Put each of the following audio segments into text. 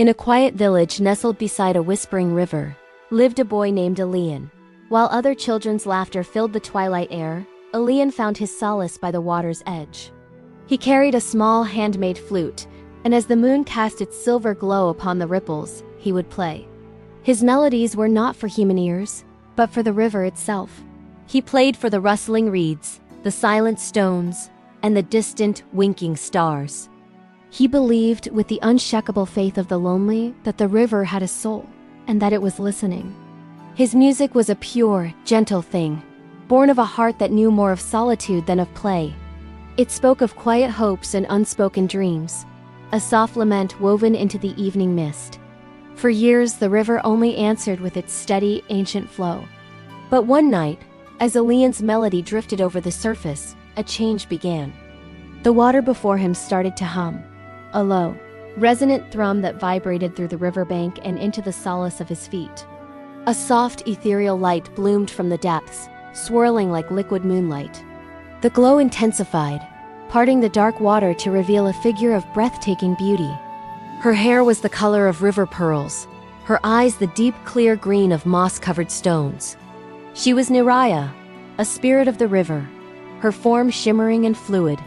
In a quiet village nestled beside a whispering river, lived a boy named Elian. While other children's laughter filled the twilight air, Elian found his solace by the water's edge. He carried a small handmade flute, and as the moon cast its silver glow upon the ripples, he would play. His melodies were not for human ears, but for the river itself. He played for the rustling reeds, the silent stones, and the distant, winking stars. He believed with the unshakable faith of the lonely that the river had a soul, and that it was listening. His music was a pure, gentle thing, born of a heart that knew more of solitude than of play. It spoke of quiet hopes and unspoken dreams, a soft lament woven into the evening mist. For years, the river only answered with its steady, ancient flow. But one night, as Elian's melody drifted over the surface, a change began. The water before him started to hum, a low, resonant thrum that vibrated through the riverbank and into the solace of his feet. A soft, ethereal light bloomed from the depths, swirling like liquid moonlight. The glow intensified, parting the dark water to reveal a figure of breathtaking beauty. Her hair was the color of river pearls, her eyes the deep, clear green of moss-covered stones. She was Niraya, a spirit of the river, her form shimmering and fluid,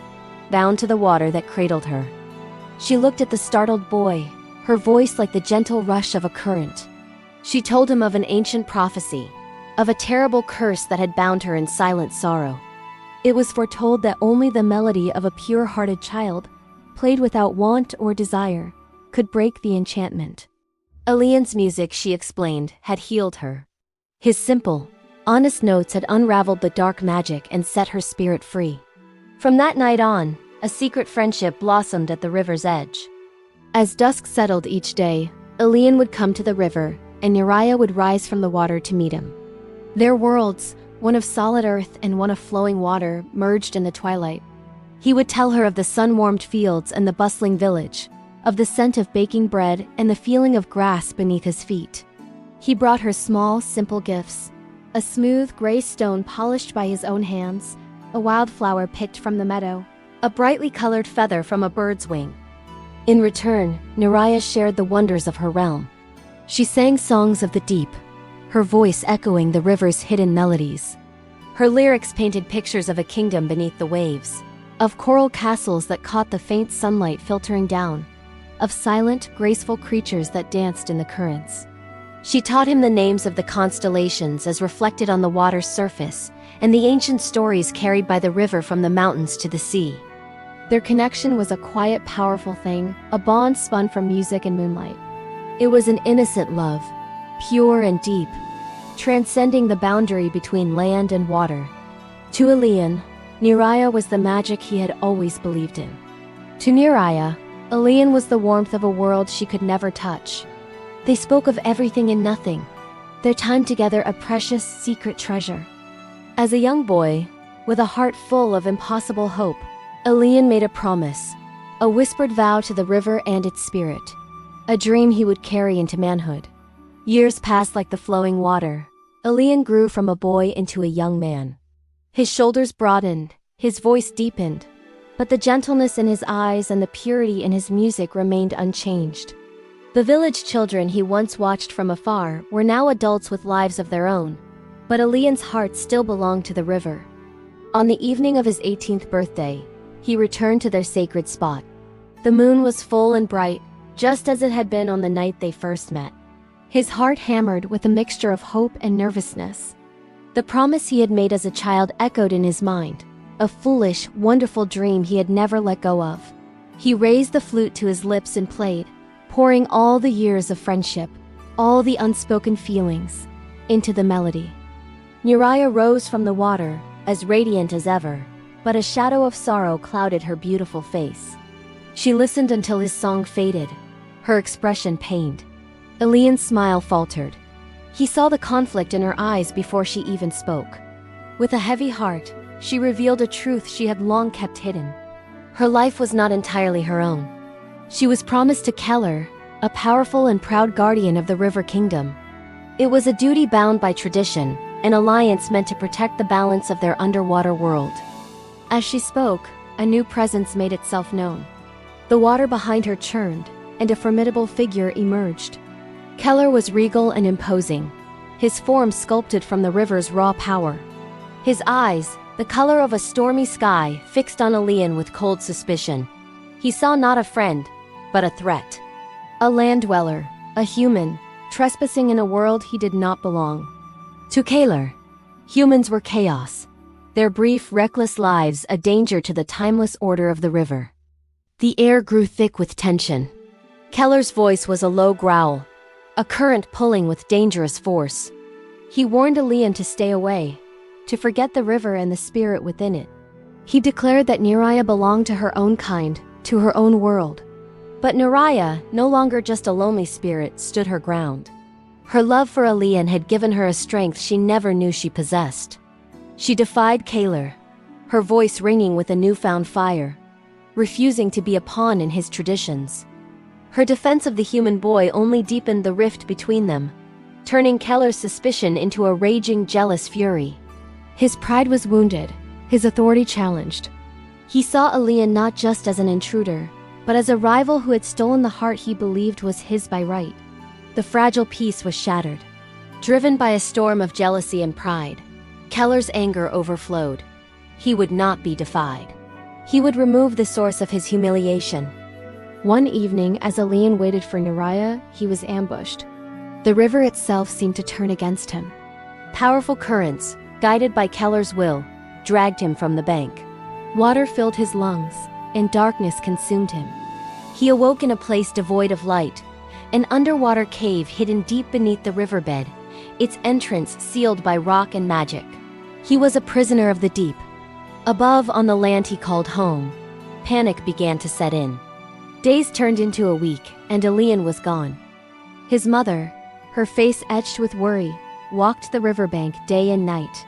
bound to the water that cradled her. She looked at the startled boy, her voice like the gentle rush of a current. She told him of an ancient prophecy, of a terrible curse that had bound her in silent sorrow. It was foretold that only the melody of a pure-hearted child, played without want or desire, could break the enchantment. Elian's music, she explained, had healed her. His simple, honest notes had unraveled the dark magic and set her spirit free. From that night on, a secret friendship blossomed at the river's edge. As dusk settled each day, Elian would come to the river, and Niraya would rise from the water to meet him. Their worlds, one of solid earth and one of flowing water, merged in the twilight. He would tell her of the sun-warmed fields and the bustling village, of the scent of baking bread and the feeling of grass beneath his feet. He brought her small, simple gifts: a smooth gray stone polished by his own hands, a wildflower picked from the meadow, a brightly colored feather from a bird's wing. In return, Niraya shared the wonders of her realm. She sang songs of the deep, her voice echoing the river's hidden melodies. Her lyrics painted pictures of a kingdom beneath the waves, of coral castles that caught the faint sunlight filtering down, of silent, graceful creatures that danced in the currents. She taught him the names of the constellations as reflected on the water's surface, and the ancient stories carried by the river from the mountains to the sea. Their connection was a quiet, powerful thing, a bond spun from music and moonlight. It was an innocent love, pure and deep, transcending the boundary between land and water. To Elian, Niraya was the magic he had always believed in. To Niraya, Elian was the warmth of a world she could never touch. They spoke of everything and nothing, their time together a precious, secret treasure. As a young boy, with a heart full of impossible hope, Elian made a promise, a whispered vow to the river and its spirit, a dream he would carry into manhood. Years passed like the flowing water. Elian grew from a boy into a young man. His shoulders broadened, his voice deepened, but the gentleness in his eyes and the purity in his music remained unchanged. The village children he once watched from afar were now adults with lives of their own, but Elian's heart still belonged to the river. On the evening of his 18th birthday, he returned to their sacred spot. The moon was full and bright, just as it had been on the night they first met. His heart hammered with a mixture of hope and nervousness. The promise he had made as a child echoed in his mind, a foolish, wonderful dream he had never let go of. He raised the flute to his lips and played, pouring all the years of friendship, all the unspoken feelings, into the melody. Niraya rose from the water, as radiant as ever, but a shadow of sorrow clouded her beautiful face. She listened until his song faded, her expression pained. Elian's smile faltered. He saw the conflict in her eyes before she even spoke. With a heavy heart, she revealed a truth she had long kept hidden. Her life was not entirely her own. She was promised to Kaelor, a powerful and proud guardian of the River Kingdom. It was a duty bound by tradition, an alliance meant to protect the balance of their underwater world. As she spoke, a new presence made itself known. The water behind her churned, and a formidable figure emerged. Kaelor was regal and imposing, his form sculpted from the river's raw power. His eyes, the color of a stormy sky, fixed on Aelian with cold suspicion. He saw not a friend, but a threat. A land dweller, a human, trespassing in a world he did not belong. To Kaelor, humans were chaos, their brief, reckless lives a danger to the timeless order of the river. The air grew thick with tension. Kaelor's voice was a low growl, a current pulling with dangerous force. He warned Aelian to stay away, to forget the river and the spirit within it. He declared that Neriah belonged to her own kind, to her own world. But Neriah, no longer just a lonely spirit, stood her ground. Her love for Aelian had given her a strength she never knew she possessed. She defied Kaelor, her voice ringing with a newfound fire, refusing to be a pawn in his traditions. Her defense of the human boy only deepened the rift between them, turning Kaelor's suspicion into a raging, jealous fury. His pride was wounded, his authority challenged. He saw Aelian not just as an intruder, but as a rival who had stolen the heart he believed was his by right. The fragile peace was shattered. Driven by a storm of jealousy and pride, Kaelor's anger overflowed. He would not be defied. He would remove the source of his humiliation. One evening, as Aelian waited for Neriah, he was ambushed. The river itself seemed to turn against him. Powerful currents, guided by Kaelor's will, dragged him from the bank. Water filled his lungs, and darkness consumed him. He awoke in a place devoid of light, an underwater cave hidden deep beneath the riverbed, its entrance sealed by rock and magic. He was a prisoner of the deep. Above, on the land he called home, panic began to set in. Days turned into a week, and Aelian was gone. His mother, her face etched with worry, walked the riverbank day and night,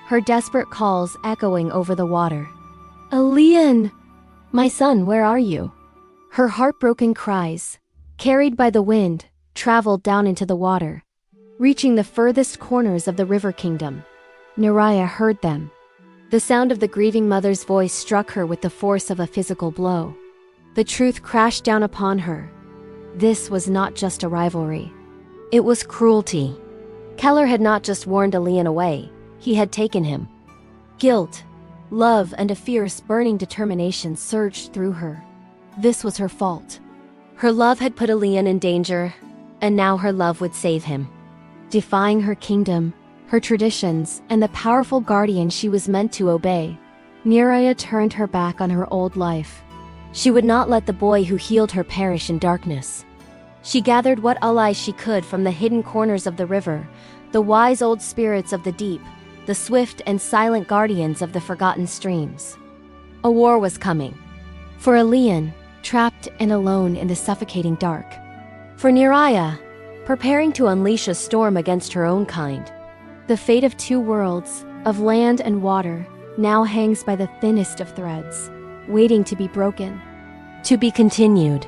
her desperate calls echoing over the water. "Aelian! My son, where are you?" Her heartbroken cries, carried by the wind, traveled down into the water, reaching the furthest corners of the river kingdom. Neriah heard them. The sound of the grieving mother's voice struck her with the force of a physical blow. The truth crashed down upon her. This was not just a rivalry. It was cruelty. Kaelor had not just warned Aelian away, he had taken him. Guilt, love, and a fierce, burning determination surged through her. This was her fault. Her love had put Aelian in danger, and now her love would save him. Defying her kingdom, her traditions, and the powerful guardian she was meant to obey, Neriah turned her back on her old life. She would not let the boy who healed her perish in darkness. She gathered what allies she could from the hidden corners of the river, the wise old spirits of the deep, the swift and silent guardians of the forgotten streams. A war was coming. For Aelian, trapped and alone in the suffocating dark. For Neriah, preparing to unleash a storm against her own kind. The fate of two worlds, of land and water, now hangs by the thinnest of threads, waiting to be broken. To be continued.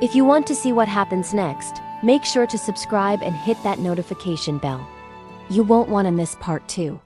If you want to see what happens next, make sure to subscribe and hit that notification bell. You won't want to miss part 2.